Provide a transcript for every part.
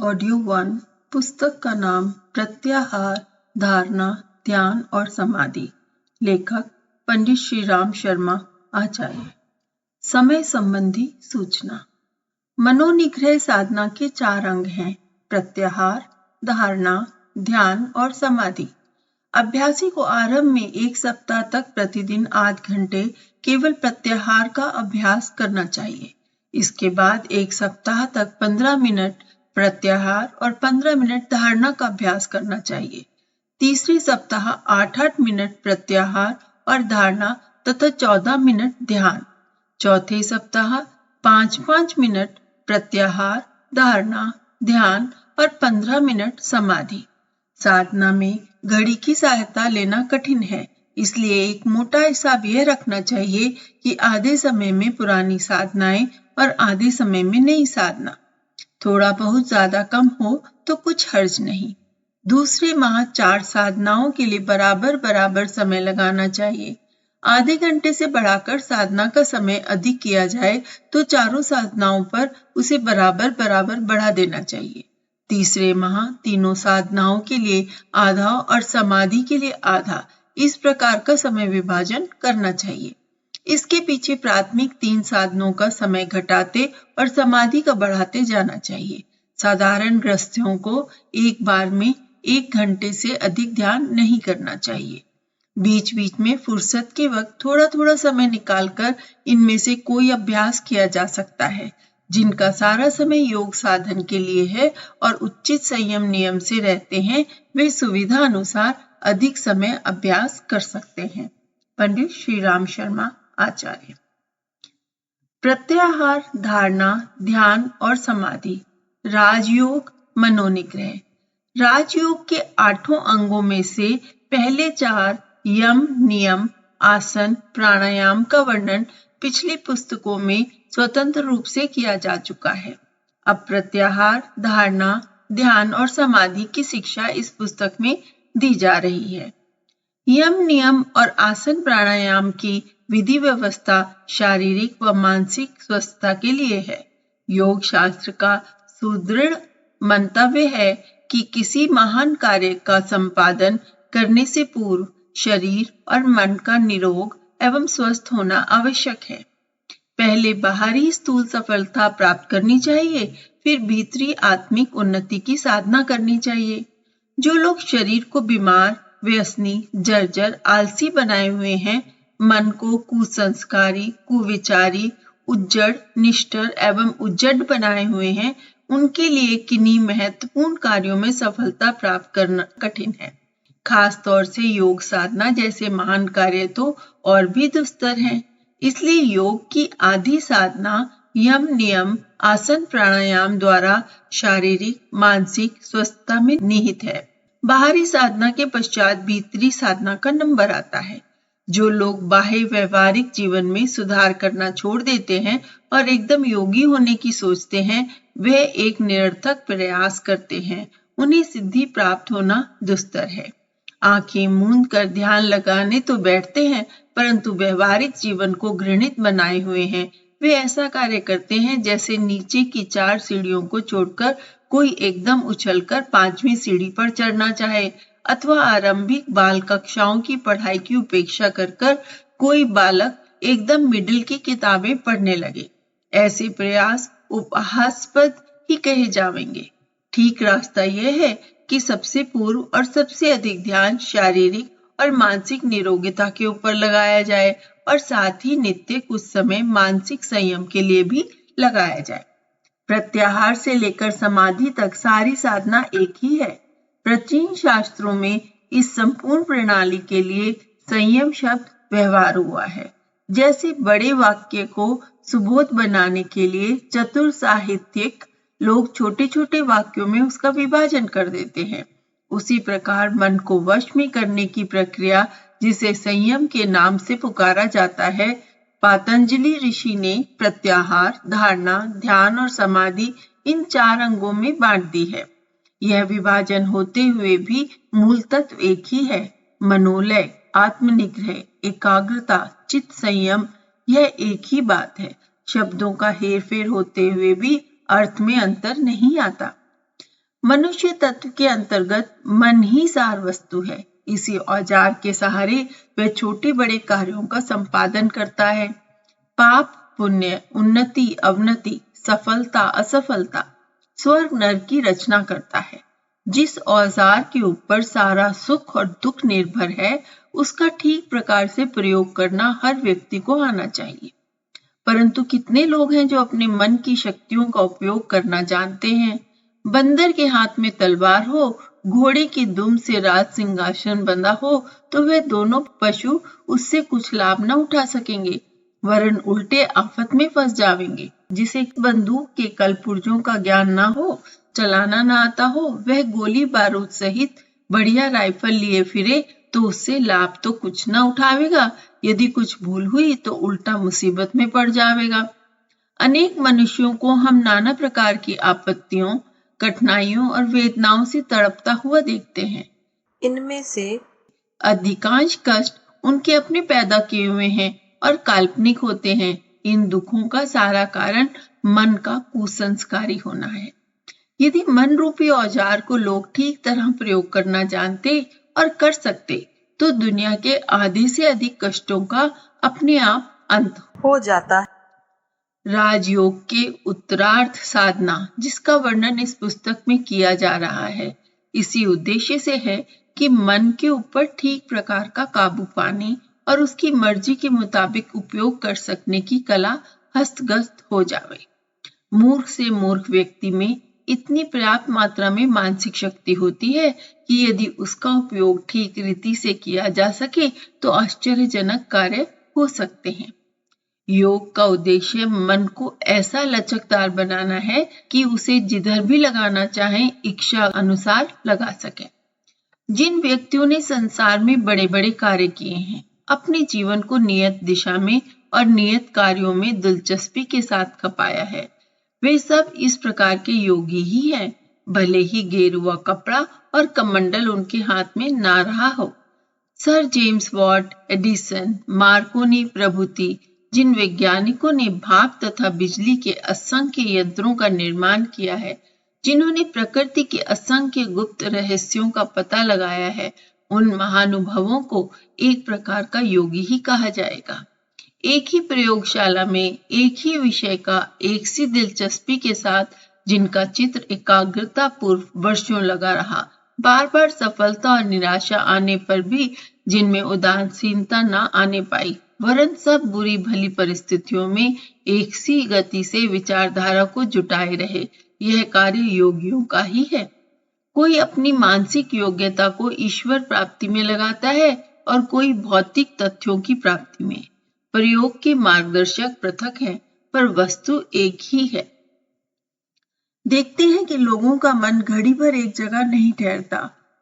Audio 1 पुस्तक का नाम प्रत्याहार, धारणा, ध्यान और समाधि। लेखक पंडित श्री राम शर्मा आचार्य। समय संबंधी सूचना। मनोनिग्रह साधना के 4 अंग हैं: प्रत्याहार, धारणा, ध्यान और समाधि। अभ्यासी को आरंभ में 1 सप्ताह तक प्रतिदिन आध घंटे केवल प्रत्याहार का अभ्यास करना चाहिए। इसके बाद 1 सप्ताह तक 15 मिनट प्रत्याहार और 15 मिनट धारणा का अभ्यास करना चाहिए। तीसरे सप्ताह 8-8 मिनट प्रत्याहार और धारणा तथा 14 मिनट ध्यान। चौथे सप्ताह 5-5 मिनट प्रत्याहार, धारणा, ध्यान और 15 मिनट समाधि। साधना में घड़ी की सहायता लेना कठिन है, इसलिए एक मोटा हिसाब यह रखना चाहिए कि आधे समय में पुरानी साधनाएं और आधे समय में नई साधना। थोड़ा बहुत ज्यादा कम हो तो कुछ हर्ज नहीं। दूसरे माह 4 साधनाओं के लिए बराबर समय लगाना चाहिए। आधे घंटे से बढ़ाकर साधना का समय अधिक किया जाए तो चारों साधनाओं पर उसे बराबर बढ़ा देना चाहिए। तीसरे माह तीनों साधनाओं के लिए आधा और समाधि के लिए आधा, इस प्रकार का समय विभाजन करना चाहिए। इसके पीछे प्राथमिक 3 साधनों का समय घटाते और समाधि का बढ़ाते जाना चाहिए। साधारण गृहस्थियों को एक बार में 1 घंटे से अधिक ध्यान नहीं करना चाहिए। बीच बीच में फुर्सत के वक्त थोड़ा समय निकालकर इनमें से कोई अभ्यास किया जा सकता है। जिनका सारा समय योग साधन के लिए है और उचित संयम नियम से रहते हैं, वे सुविधा अनुसार अधिक समय अभ्यास कर सकते हैं। पंडित श्री राम शर्मा आचार्य। प्रत्याहार, धारणा, ध्यान और समाधि। राजयोग, मनोनिग्रह। राजयोग के 8 अंगों में से पहले 4 यम, नियम, आसन, प्राणायाम का वर्णन पिछली पुस्तकों में स्वतंत्र रूप से किया जा चुका है। अब प्रत्याहार, धारणा, ध्यान और समाधि की शिक्षा इस पुस्तक में दी जा रही है। यम, नियम और आसन प्राणायाम की विधि व्यवस्था शारीरिक व मानसिक स्वस्थता के लिए है। योग शास्त्र का सुदृढ़ मंतव्य है कि किसी महान कार्य का संपादन करने से पूर्व शरीर और मन का निरोग एवं स्वस्थ होना आवश्यक है। पहले बाहरी स्थूल सफलता प्राप्त करनी चाहिए, फिर भीतरी आत्मिक उन्नति की साधना करनी चाहिए। जो लोग शरीर को बीमार, व्यसनी, जर्जर, आलसी बनाए हुए हैं, मन को कुसंस्कारी, कुविचारी, उज्जड़, निष्ठुर एवं उज्जड बनाए हुए हैं, उनके लिए किन्हीं महत्वपूर्ण कार्यों में सफलता प्राप्त करना कठिन है। खास तौर से योग साधना जैसे महान कार्य तो और भी दुस्तर हैं। इसलिए योग की आधी साधना यम, नियम, आसन, प्राणायाम द्वारा शारीरिक, मानसिक स्वस्थता में निहित है। बाहरी साधना के पश्चात भीतरी साधना का नंबर आता है। जो लोग बाह्य व्यवहारिक जीवन में सुधार करना छोड़ देते हैं और एकदम योगी होने की सोचते हैं, वे एक निरर्थक प्रयास करते हैं। उन्हें सिद्धि प्राप्त होना दुस्तर है। आंखें मूंद कर ध्यान लगाने तो बैठते हैं, परंतु व्यवहारिक जीवन को घृणित बनाए हुए हैं। वे ऐसा कार्य करते हैं जैसे नीचे की 4 सीढ़ियों को छोड़कर कोई एकदम उछलकर 5वीं सीढ़ी पर चढ़ना चाहे, अथवा आरंभिक बाल कक्षाओं की पढ़ाई की उपेक्षा कर कोई बालक एकदम मिडिल की किताबें पढ़ने लगे। ऐसे प्रयास उपहासास्पद ही कहे जाएंगे। ठीक रास्ता यह है कि सबसे पूर्व और सबसे अधिक ध्यान शारीरिक और मानसिक निरोगिता के ऊपर लगाया जाए और साथ ही नित्य कुछ समय मानसिक संयम के लिए भी लगाया जाए। प्रत्याहार से लेकर समाधि तक सारी साधना एक ही है। प्राचीन शास्त्रों में इस संपूर्ण प्रणाली के लिए संयम शब्द व्यवहार हुआ है। जैसे बड़े वाक्य को सुबोध बनाने के लिए चतुर साहित्यिक लोग छोटे छोटे वाक्यों में उसका विभाजन कर देते हैं, उसी प्रकार मन को वश में करने की प्रक्रिया, जिसे संयम के नाम से पुकारा जाता है, पातंजलि ऋषि ने प्रत्याहार, धारणा, ध्यान और समाधि इन 4 अंगों में बांट दी है। यह विभाजन होते हुए भी मूल तत्व एक ही है। मनोलय, आत्मनिग्रह, एकाग्रता, चित्त संयम, यह एक ही बात है। शब्दों का हेरफेर होते हुए भी अर्थ में अंतर नहीं आता। मनुष्य तत्व के अंतर्गत मन ही सार वस्तु है। इसी औजार के सहारे वह छोटे बड़े कार्यों का संपादन करता है। पाप पुण्य, उन्नति अवनति, सफलता असफलता, स्वर्ग नरक की रचना करता है। जिस औजार के ऊपर सारा सुख और दुख निर्भर है, उसका ठीक प्रकार से प्रयोग करना हर व्यक्ति को आना चाहिए। परंतु कितने लोग हैं जो अपने मन की शक्तियों का उपयोग करना जानते हैं। बंदर के हाथ में तलवार हो, घोड़े की दुम से राज सिंहासन बंधा हो, तो वह दोनों पशु उससे कुछ लाभ न उठा सकेंगे, वरन उल्टे आफत में फंस जाएंगे। जिसे बंदूक के कलपुर्जों का ज्ञान ना हो, चलाना ना आता हो, वह गोली बारूद सहित बढ़िया राइफल लिए फिरे तो उससे लाभ तो कुछ ना उठावेगा, यदि कुछ भूल हुई तो उल्टा मुसीबत में पड़ जाएगा। अनेक मनुष्यों को हम नाना प्रकार की आपत्तियों, कठिनाइयों और वेदनाओं से तड़पता हुआ देखते हैं। इनमें से अधिकांश कष्ट उनके अपने पैदा किए हुए हैं और काल्पनिक होते हैं। इन दुखों का सारा कारण मन का कुसंस्कारी होना है। यदि मन रूपी औजार को लोग ठीक तरह प्रयोग करना जानते और कर सकते, तो दुनिया के आधे से अधिक कष्टों का अपने आप अंत हो जाता है। राजयोग के उत्तरार्थ साधना, जिसका वर्णन इस पुस्तक में किया जा रहा है, इसी उद्देश्य से है कि मन के ऊपर ठीक प्रकार का काबू पाने और उसकी मर्जी के मुताबिक उपयोग कर सकने की कला हस्तगत हो जावे। मूर्ख से मूर्ख व्यक्ति में इतनी पर्याप्त मात्रा में मानसिक शक्ति होती है कि यदि उसका उपयोग ठीक रीति से किया जा सके तो आश्चर्यजनक कार्य हो सकते हैं। योग का उद्देश्य मन को ऐसा लचकदार बनाना है कि उसे जिधर भी लगाना चाहे इच्छा अनुसार लगा सके। जिन व्यक्तियों ने संसार में बड़े बड़े कार्य किए हैं, अपने जीवन को नियत दिशा में और नियत कार्यों में दिलचस्पी के साथ खपाया है, वे सब इस प्रकार के योगी ही हैं, भले ही गेरुआ कपड़ा और कमंडल उनके हाथ में ना रहा हो। Sir James Watt, Edison, Markovnikov प्रभृति जिन वैज्ञानिकों ने भाप तथा बिजली के असंख्य यंत्रों का निर्माण किया है, जिन्होंने प्रकृति के असंख्य गुप्त रहस्यों का पता लगाया है, उन महानुभवों को एक प्रकार का योगी ही कहा जाएगा। एक ही प्रयोगशाला में एक ही विषय का एक सी दिलचस्पी के साथ जिनका चित्र एकाग्रता पूर्व वर्षों लगा रहा, बार बार सफलता और निराशा आने पर भी जिनमें उदासीनता न आने पाई, वरन सब बुरी भली परिस्थितियों में एक सी गति से विचारधारा को जुटाए रहे, यह कार्य योगियों का ही है। कोई अपनी मानसिक योग्यता को ईश्वर प्राप्ति में लगाता है और कोई भौतिक तथ्यों की प्राप्ति में। प्रयोग के मार्गदर्शक पृथक हैं, पर वस्तु एक ही है। देखते हैं कि लोगों का मन घड़ी भर एक जगह नहीं ठहरता।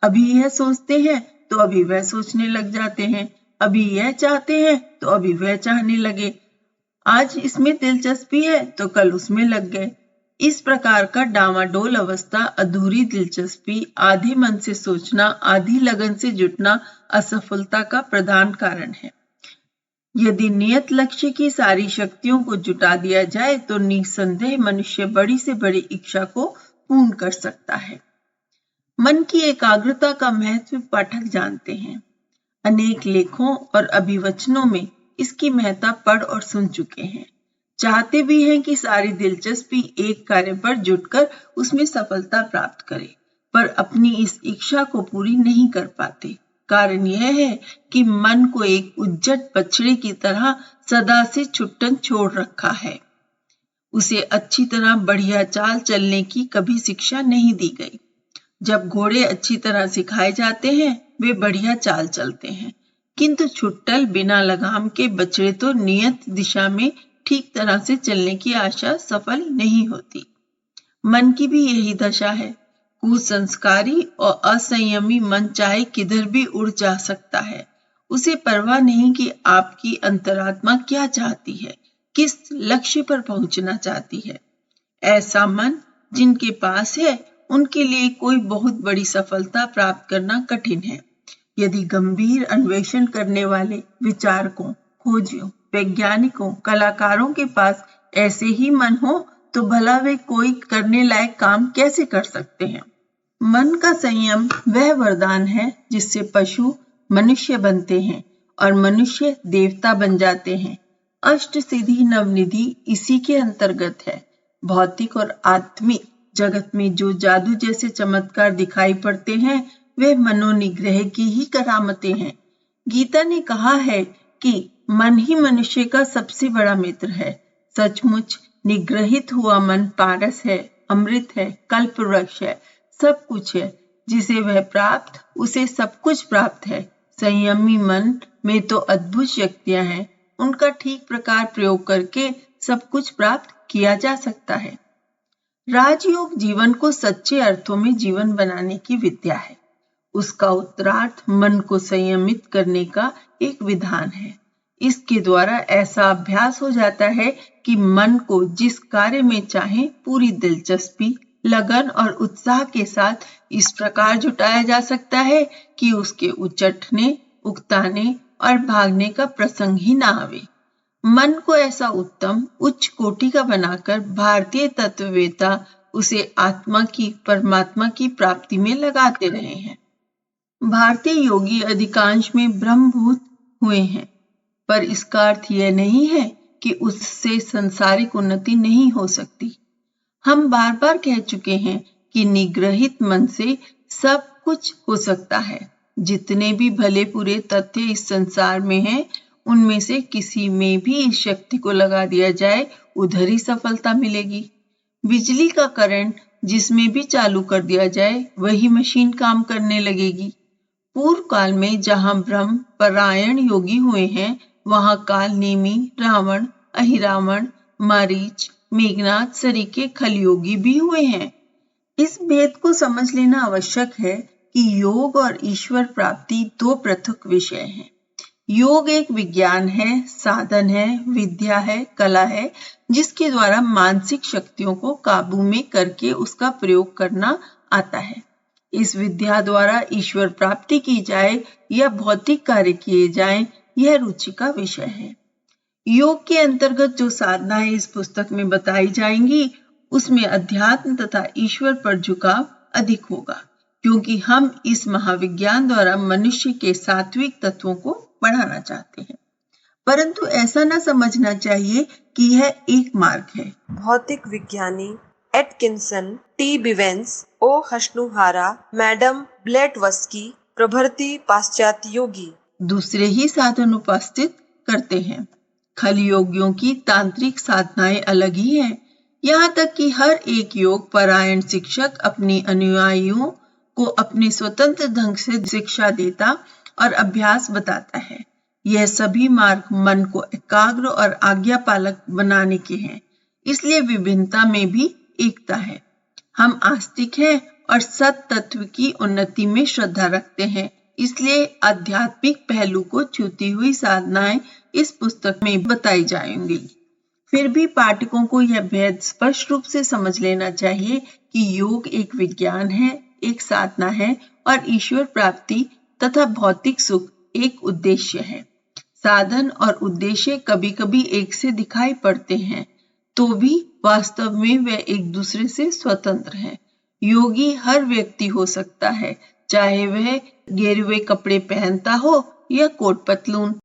अभी यह सोचते हैं तो अभी वह सोचने लग जाते हैं, अभी यह चाहते हैं तो अभी वह चाहने लगे, आज इसमें दिलचस्पी है तो कल उसमें लग गए। इस प्रकार का डामाडोल अवस्था, अधूरी दिलचस्पी, आधे मन से सोचना, आधी लगन से जुटना असफलता का प्रधान कारण है। यदि नियत लक्ष्य की सारी शक्तियों को जुटा दिया जाए तो निसंदेह मनुष्य बड़ी से बड़ी इच्छा को पूर्ण कर सकता है। मन की एकाग्रता का महत्व पाठक जानते हैं। अनेक लेखों और अभिवचनों में इसकी महत्ता पढ़ और सुन चुके हैं। चाहते भी हैं कि सारी दिलचस्पी एक कार्य पर जुटकर उसमें सफलता प्राप्त करे, पर अपनी इस इच्छा को पूरी नहीं कर पाते। कारण यह है कि मन को एक उज्जट बछड़े की तरह सदा से छुट्टन छोड़ रखा है। उसे अच्छी तरह बढ़िया चाल चलने की कभी शिक्षा नहीं दी गई। जब घोड़े अच्छी तरह सिखाए जाते हैं वे बढ़िया चाल चलते हैं, किंतु छुट्टल बिना लगाम के बछड़े तो नियत दिशा में ठीक तरह से चलने की आशा सफल नहीं होती। मन की भी यही दशा है। कुसंस्कारी और असंयमी मन चाहे किधर भी उड़ जा सकता है। उसे परवाह नहीं कि आपकी अंतरात्मा क्या चाहती है, किस लक्ष्य पर पहुंचना चाहती है। ऐसा मन जिनके पास है उनके लिए कोई बहुत बड़ी सफलता प्राप्त करना कठिन है। यदि गंभीर अन्वेषण करने वाले विचारकों, खोजियों, वैज्ञानिकों, कलाकारों के पास ऐसे ही मन हो तो भला वे कोई करने लायक काम कैसे कर सकते हैं। मन का संयम वह वरदान है जिससे पशु मनुष्य बनते हैं और मनुष्य देवता बन जाते हैं। अष्ट सिद्धि नवनिधि इसी के अंतर्गत है। भौतिक और आत्मिक जगत में जो जादू जैसे चमत्कार दिखाई पड़ते हैं वे मनोनिग्रह की ही करामतें हैं। गीता ने कहा है कि मन ही मनुष्य का सबसे बड़ा मित्र है। सचमुच निग्रहित हुआ मन पारस है, अमृत है, कल्प वृक्ष है, सब कुछ है। जिसे वह प्राप्त उसे सब कुछ प्राप्त है। संयमी मन में तो अद्भुत शक्तियां हैं, उनका ठीक प्रकार प्रयोग करके सब कुछ प्राप्त किया जा सकता है। राजयोग जीवन को सच्चे अर्थों में जीवन बनाने की विद्या है। उसका उत्तरार्थ मन को संयमित करने का एक विधान है। इसके द्वारा ऐसा अभ्यास हो जाता है कि मन को जिस कार्य में चाहे पूरी दिलचस्पी, लगन और उत्साह के साथ इस प्रकार जुटाया जा सकता है कि उसके उचटने, उकताने और भागने का प्रसंग ही ना आवे। मन को ऐसा उत्तम उच्च कोटि का बनाकर भारतीय तत्ववेता उसे आत्मा की, परमात्मा की प्राप्ति में लगाते रहे हैं। भारतीय योगी अधिकांश में ब्रह्मभूत हुए हैं, पर इसका अर्थ यह नहीं है कि उससे संसारिक उन्नति नहीं हो सकती। हम बार बार कह चुके हैं कि निग्रहित मन से सब कुछ हो सकता है। जितने भी भले बुरे तथ्य इस संसार में हैं, उनमें से किसी में भी इस शक्ति को लगा दिया जाए, उधर ही सफलता मिलेगी। बिजली का करंट जिसमें भी चालू कर दिया जाए, वही मशीन काम करने लगेगी। पूर्व काल में जहां ब्रह्म परायण योगी हुए हैं, वहां काल नेमी, रावण, अहिरावण, मारीच, मेघनाथ सरीके खलयोगी भी हुए हैं। इस भेद को समझ लेना आवश्यक है कि योग और ईश्वर प्राप्ति दो पृथक विषय हैं। योग एक विज्ञान है, साधन है, विद्या है, कला है, जिसके द्वारा मानसिक शक्तियों को काबू में करके उसका प्रयोग करना आता है। इस विद्या द्वारा ईश्वर प्राप्ति की जाए या भौतिक कार्य किए जाएं, यह रुचि का विषय है। योग के अंतर्गत जो साधनाएं इस पुस्तक में बताई जाएंगी, उसमें अध्यात्म तथा ईश्वर पर झुकाव अधिक होगा, क्योंकि हम इस महाविज्ञान द्वारा मनुष्य के सात्विक तत्वों को बढ़ाना चाहते हैं। परंतु ऐसा न समझना चाहिए कि यह एक मार्ग है। भौतिक विज्ञानी एटकिंसन, टी बिवेंस, ओ हश्नुहारा, मैडम ब्लेटवस्की प्रभृति पाश्चात्य योगी दूसरे ही साधन उपस्थित करते हैं। खल योगियों की तांत्रिक साधनाएं अलग ही हैं। यहाँ तक कि हर एक योग परायण शिक्षक अपने अनुयायियों को अपने स्वतंत्र ढंग से शिक्षा देता और अभ्यास बताता है। यह सभी मार्ग मन को एकाग्र और आज्ञा पालक बनाने के हैं। इसलिए विभिन्नता में भी एकता है। हम आस्तिक हैं और सत तत्व की उन्नति में श्रद्धा रखते हैं। इसलिए आध्यात्मिक पहलू को छूती हुई साधनाएं इस पुस्तक में बताई जाएंगी। फिर भी पाठकों को यह भेद स्पष्ट रूप से समझ लेना चाहिए कि योग एक विज्ञान है, एक साधना है और ईश्वर प्राप्ति तथा भौतिक सुख एक उद्देश्य है। साधन और उद्देश्य कभी कभी एक से दिखाई पड़ते हैं, तो भी वास्तव में वे एक दूसरे से स्वतंत्र हैं। योगी हर व्यक्ति हो सकता है, चाहे वह गेरुए कपड़े पहनता हो या कोट पतलून।